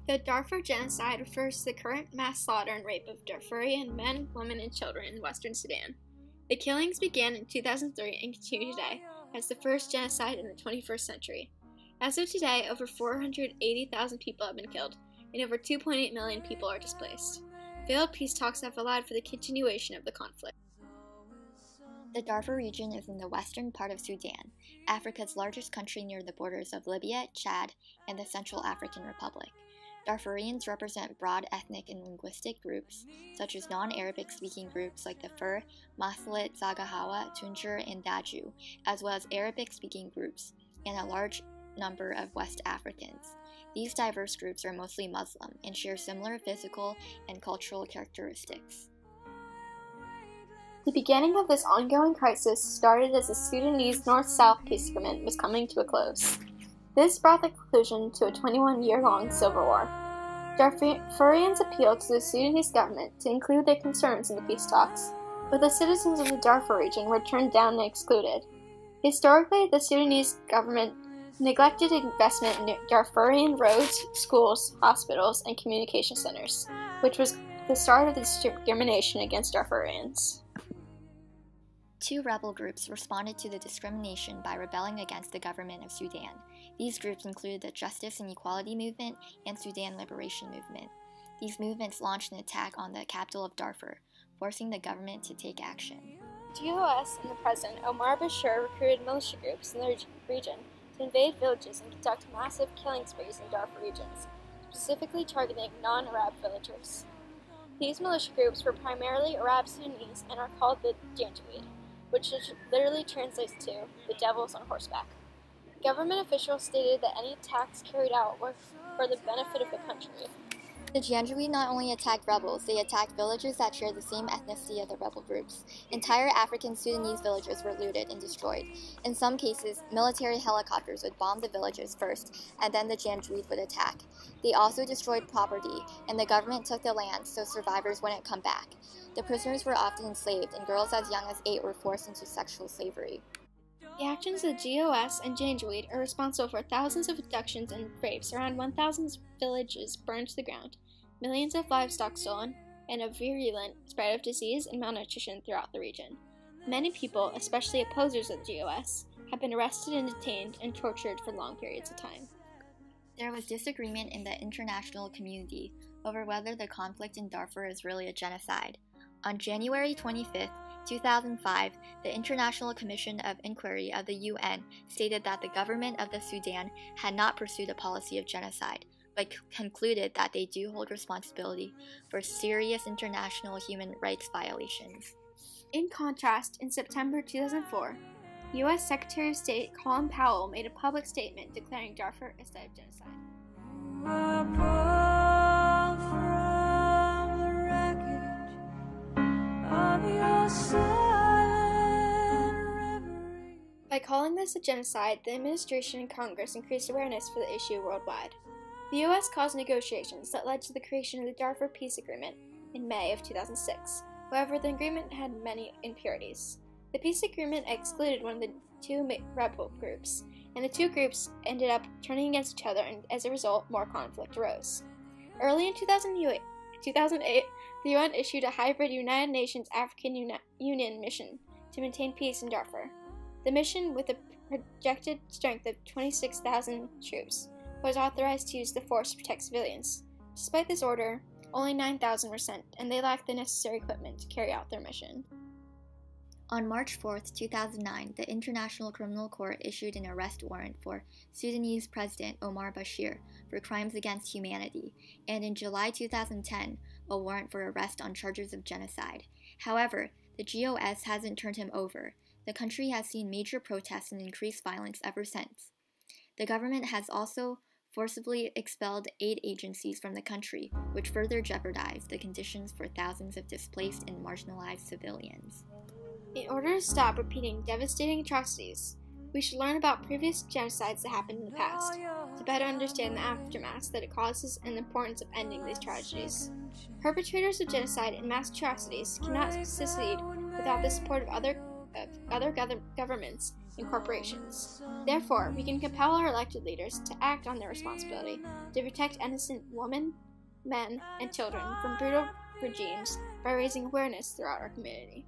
The Darfur Genocide refers to the current mass slaughter and rape of Darfurian men, women, and children in western Sudan. The killings began in 2003 and continue today as the first genocide in the 21st century. As of today, over 480,000 people have been killed, and over 2.8 million people are displaced. Failed peace talks have allowed for the continuation of the conflict. The Darfur region is in the western part of Sudan, Africa's largest country near the borders of Libya, Chad, and the Central African Republic. Darfurians represent broad ethnic and linguistic groups, such as non-Arabic speaking groups like the Fur, Masalit, Zagahawa, Tunjur, and Daju, as well as Arabic speaking groups, and a large number of West Africans. These diverse groups are mostly Muslim and share similar physical and cultural characteristics. The beginning of this ongoing crisis started as the Sudanese North-South peace agreement was coming to a close. This brought the conclusion to a 21-year-long civil war. Darfurians appealed to the Sudanese government to include their concerns in the peace talks, but the citizens of the Darfur region were turned down and excluded. Historically, the Sudanese government neglected investment in Darfurian roads, schools, hospitals, and communication centers, which was the start of the discrimination against Darfurians. Two rebel groups responded to the discrimination by rebelling against the government of Sudan. These groups included the Justice and Equality Movement and Sudan Liberation Movement. These movements launched an attack on the capital of Darfur, forcing the government to take action. The GOS and the President Omar Bashir recruited militia groups in the region to invade villages and conduct massive killing sprees in Darfur regions, specifically targeting non-Arab villagers. These militia groups were primarily Arab Sudanese and are called the Janjaweed, which literally translates to the devils on horseback. Government officials stated that any attacks carried out were for the benefit of the country. The Janjaweed not only attacked rebels, they attacked villages that share the same ethnicity of the rebel groups. Entire African Sudanese villages were looted and destroyed. In some cases, military helicopters would bomb the villages first, and then the Janjaweed would attack. They also destroyed property, and the government took the land so survivors wouldn't come back. The prisoners were often enslaved, and girls as young as 8 were forced into sexual slavery. The actions of the GOS and Janjaweed are responsible for thousands of abductions and rapes, around 1,000 villages burned to the ground, millions of livestock stolen, and a virulent spread of disease and malnutrition throughout the region. Many people, especially opposers of the GOS, have been arrested and detained and tortured for long periods of time. There was disagreement in the international community over whether the conflict in Darfur is really a genocide. On January 25, 2005, the International Commission of Inquiry of the UN stated that the government of the Sudan had not pursued a policy of genocide, but concluded that they do hold responsibility for serious international human rights violations. In contrast, in September 2004, U.S. Secretary of State Colin Powell made a public statement declaring Darfur a state of genocide. By calling this a genocide, the administration and Congress increased awareness for the issue worldwide. The U.S. caused negotiations that led to the creation of the Darfur Peace Agreement in May of 2006. However, the agreement had many impurities. The peace agreement excluded one of the two rebel groups, and the two groups ended up turning against each other, and as a result, more conflict arose. Early in 2008, the UN issued a hybrid United Nations African Union mission to maintain peace in Darfur. The mission, with a projected strength of 26,000 troops, was authorized to use the force to protect civilians. Despite this order, only 9,000 were sent, and they lacked the necessary equipment to carry out their mission. On March 4, 2009, the International Criminal Court issued an arrest warrant for Sudanese President Omar Bashir for crimes against humanity, and in July 2010, a warrant for arrest on charges of genocide. However, the GOS hasn't turned him over. The country has seen major protests and increased violence ever since. The government has also forcibly expelled aid agencies from the country, which further jeopardized the conditions for thousands of displaced and marginalized civilians. In order to stop repeating devastating atrocities, we should learn about previous genocides that happened in the past, to better understand the aftermath that it causes and the importance of ending these tragedies. Perpetrators of genocide and mass atrocities cannot succeed without the support of other governments and corporations. Therefore, we can compel our elected leaders to act on their responsibility to protect innocent women, men, and children from brutal regimes by raising awareness throughout our community.